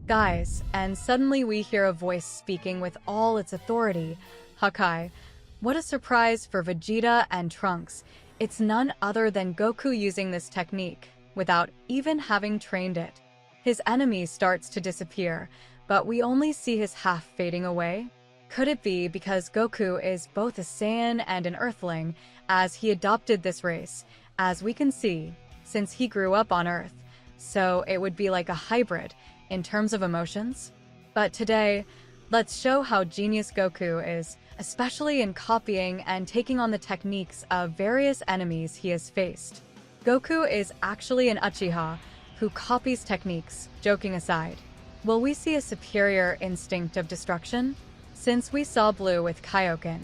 Guys, and suddenly we hear a voice speaking with all its authority. Hakai. What a surprise for Vegeta and Trunks. It's none other than Goku using this technique, without even having trained it. His enemy starts to disappear, but we only see his half fading away. Could it be because Goku is both a Saiyan and an Earthling, as he adopted this race, as we can see, since he grew up on Earth? So it would be like a hybrid, in terms of emotions? But today, let's show how genius Goku is, especially in copying and taking on the techniques of various enemies he has faced. Goku is actually an Uchiha who copies techniques, joking aside. Will we see a superior instinct of destruction? Since we saw Blue with Kaioken,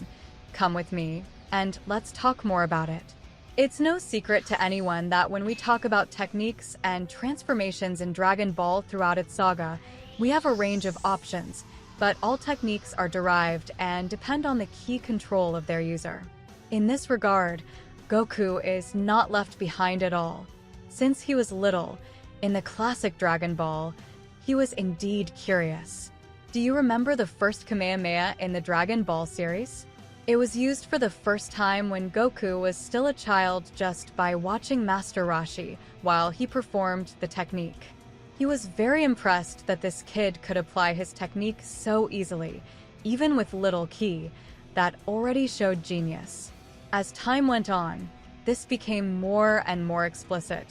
come with me, and let's talk more about it. It's no secret to anyone that when we talk about techniques and transformations in Dragon Ball throughout its saga, we have a range of options, but all techniques are derived and depend on the key control of their user. In this regard, Goku is not left behind at all. Since he was little, in the classic Dragon Ball, he was indeed curious. Do you remember the first Kamehameha in the Dragon Ball series? It was used for the first time when Goku was still a child just by watching Master Roshi while he performed the technique. He was very impressed that this kid could apply his technique so easily, even with little ki, that already showed genius. As time went on, this became more and more explicit.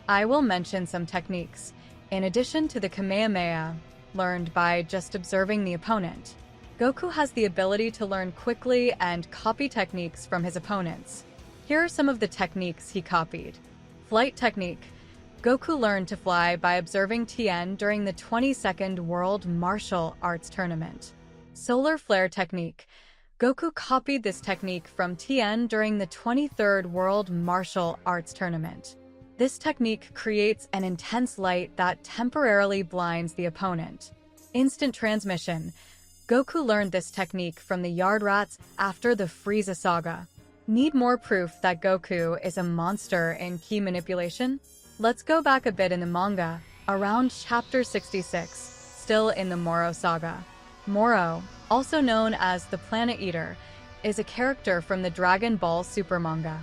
I will mention some techniques, in addition to the Kamehameha, learned by just observing the opponent. Goku has the ability to learn quickly and copy techniques from his opponents. Here are some of the techniques he copied. Flight technique. Goku learned to fly by observing Tien during the 22nd World Martial Arts Tournament. Solar flare technique. Goku copied this technique from Tien during the 23rd World Martial Arts Tournament. This technique creates an intense light that temporarily blinds the opponent. Instant transmission. Goku learned this technique from the Yard Rats after the Frieza saga. Need more proof that Goku is a monster in ki manipulation? Let's go back a bit in the manga, around chapter 66, still in the Moro saga. Moro, also known as the Planet Eater, is a character from the Dragon Ball Super manga.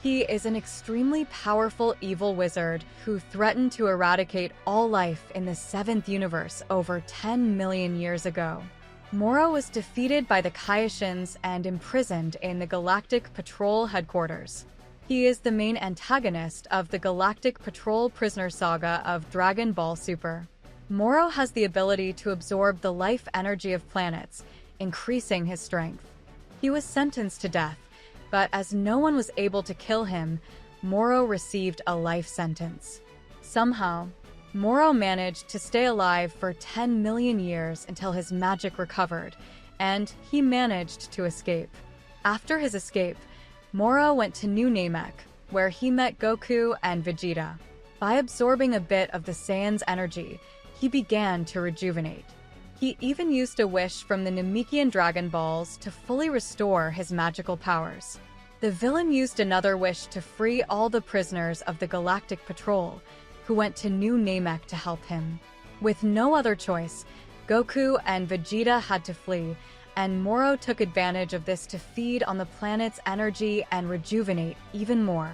He is an extremely powerful evil wizard who threatened to eradicate all life in the 7th universe over 10 million years ago. Moro was defeated by the Kaioshians and imprisoned in the Galactic Patrol headquarters. He is the main antagonist of the Galactic Patrol Prisoner Saga of Dragon Ball Super. Moro has the ability to absorb the life energy of planets, increasing his strength. He was sentenced to death, but as no one was able to kill him, Moro received a life sentence. Somehow, Moro managed to stay alive for 10 million years until his magic recovered, and he managed to escape. After his escape, Moro went to New Namek, where he met Goku and Vegeta. By absorbing a bit of the Saiyan's energy, he began to rejuvenate. He even used a wish from the Namekian Dragon Balls to fully restore his magical powers. The villain used another wish to free all the prisoners of the Galactic Patrol, who went to New Namek to help him. With no other choice, Goku and Vegeta had to flee, and Moro took advantage of this to feed on the planet's energy and rejuvenate even more.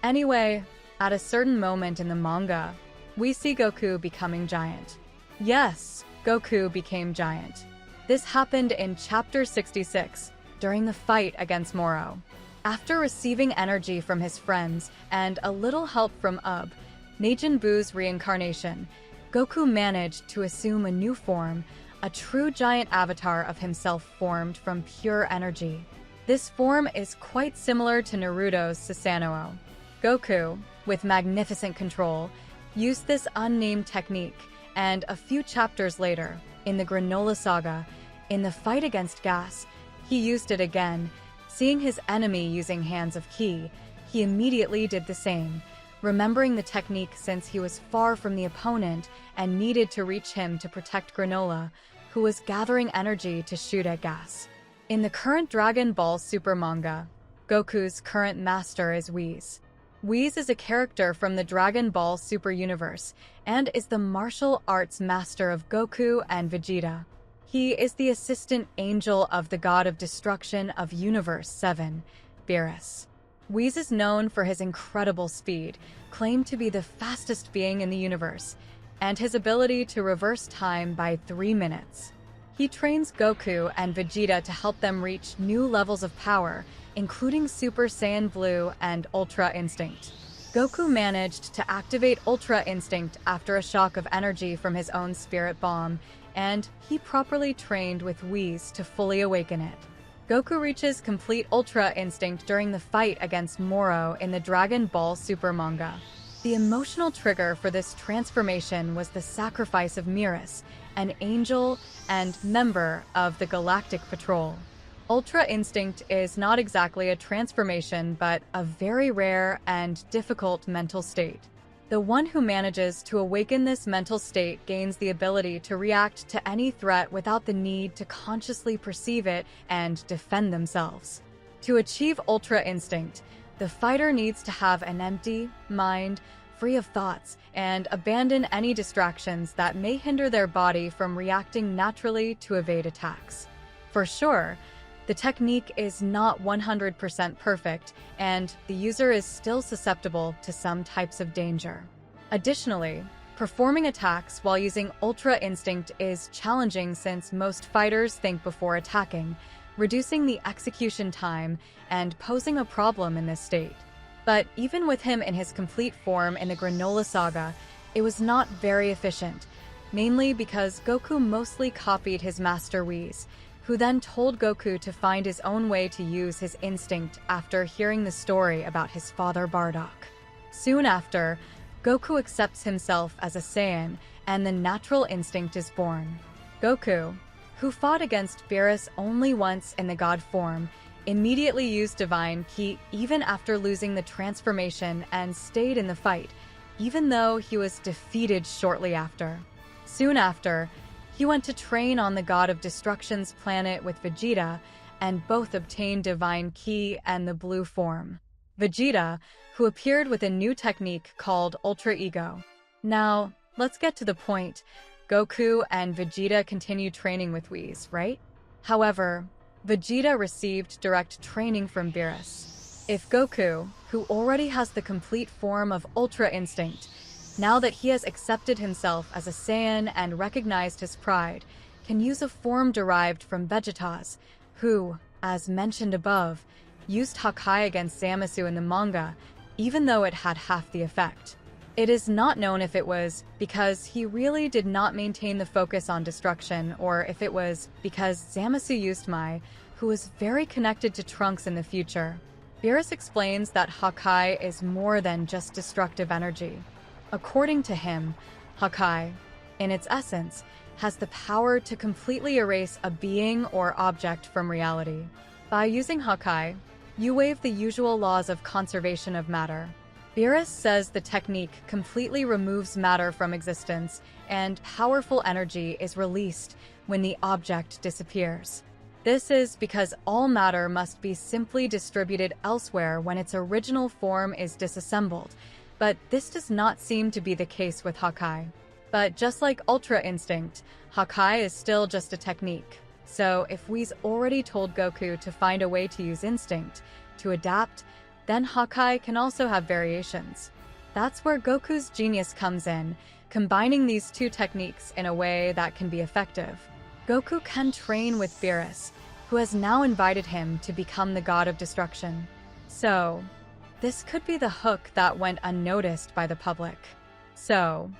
Anyway, at a certain moment in the manga, we see Goku becoming giant. Yes, Goku became giant. This happened in chapter 66, during the fight against Moro. After receiving energy from his friends and a little help from Majin Buu's reincarnation, Goku managed to assume a new form, a true giant avatar of himself formed from pure energy. This form is quite similar to Naruto's Susanoo. Goku, with magnificent control, used this unnamed technique, and a few chapters later, in the Granola Saga, in the fight against Gas, he used it again. Seeing his enemy using Hands of Ki, he immediately did the same, remembering the technique since he was far from the opponent and needed to reach him to protect Granola, who was gathering energy to shoot at Gas. In the current Dragon Ball Super manga, Goku's current master is Whis. Whis is a character from the Dragon Ball Super Universe and is the martial arts master of Goku and Vegeta. He is the assistant angel of the god of destruction of Universe 7, Beerus. Whis is known for his incredible speed, claimed to be the fastest being in the universe, and his ability to reverse time by 3 minutes. He trains Goku and Vegeta to help them reach new levels of power, including Super Saiyan Blue and Ultra Instinct. Goku managed to activate Ultra Instinct after a shock of energy from his own spirit bomb, and he properly trained with Whis to fully awaken it. Goku reaches complete Ultra Instinct during the fight against Moro in the Dragon Ball Super manga. The emotional trigger for this transformation was the sacrifice of Beerus, an angel and member of the Galactic Patrol. Ultra Instinct is not exactly a transformation, but a very rare and difficult mental state. The one who manages to awaken this mental state gains the ability to react to any threat without the need to consciously perceive it and defend themselves. To achieve Ultra Instinct, the fighter needs to have an empty mind, free of thoughts, and abandon any distractions that may hinder their body from reacting naturally to evade attacks. For sure, the technique is not 100% perfect, and the user is still susceptible to some types of danger. Additionally, performing attacks while using Ultra Instinct is challenging since most fighters think before attacking, reducing the execution time and posing a problem in this state. But even with him in his complete form in the Granola Saga, it was not very efficient, mainly because Goku mostly copied his master Whis, who then told Goku to find his own way to use his instinct after hearing the story about his father Bardock. Soon after, Goku accepts himself as a Saiyan, and the natural instinct is born. Goku, who fought against Beerus only once in the god form, immediately used Divine Ki even after losing the transformation and stayed in the fight, even though he was defeated shortly after. Soon after, he went to train on the god of destruction's planet with Vegeta, and both obtained Divine Ki and the blue form. Vegeta, who appeared with a new technique called Ultra Ego. Now, let's get to the point. Goku and Vegeta continue training with Whis, right? However, Vegeta received direct training from Beerus. If Goku, who already has the complete form of Ultra Instinct, now that he has accepted himself as a Saiyan and recognized his pride, can use a form derived from Vegetas, who, as mentioned above, used Hakai against Zamasu in the manga, even though it had half the effect. It is not known if it was because he really did not maintain the focus on destruction, or if it was because Zamasu used Mai, who was very connected to Trunks in the future. Beerus explains that Hakai is more than just destructive energy. According to him, Hakai, in its essence, has the power to completely erase a being or object from reality. By using Hakai, you waive the usual laws of conservation of matter. Beerus says the technique completely removes matter from existence, and powerful energy is released when the object disappears. This is because all matter must be simply distributed elsewhere when its original form is disassembled, but this does not seem to be the case with Hakai. But just like Ultra Instinct, Hakai is still just a technique. So if Whis already told Goku to find a way to use Instinct, to adapt, then Hakai can also have variations. That's where Goku's genius comes in, combining these two techniques in a way that can be effective. Goku can train with Beerus, who has now invited him to become the god of destruction. So, this could be the hook that went unnoticed by the public. So,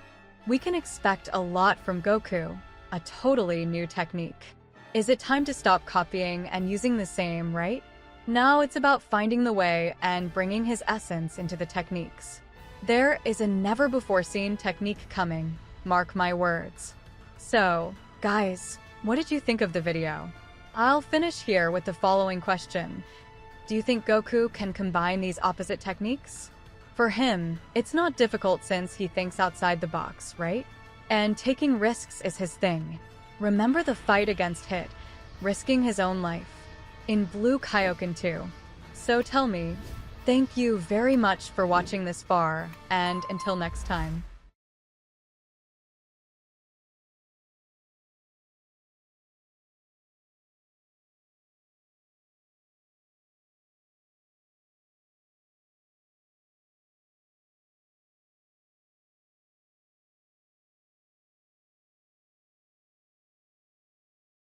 we can expect a lot from Goku, a totally new technique. Is it time to stop copying and using the same, right? Now it's about finding the way and bringing his essence into the techniques. There is a never-before-seen technique coming, mark my words. So, guys, what did you think of the video? I'll finish here with the following question. Do you think Goku can combine these opposite techniques? For him, it's not difficult since he thinks outside the box, right? And taking risks is his thing. Remember the fight against Hit, risking his own life. In Blue Kaioken 2. So tell me, Thank you very much for watching this far, and until next time.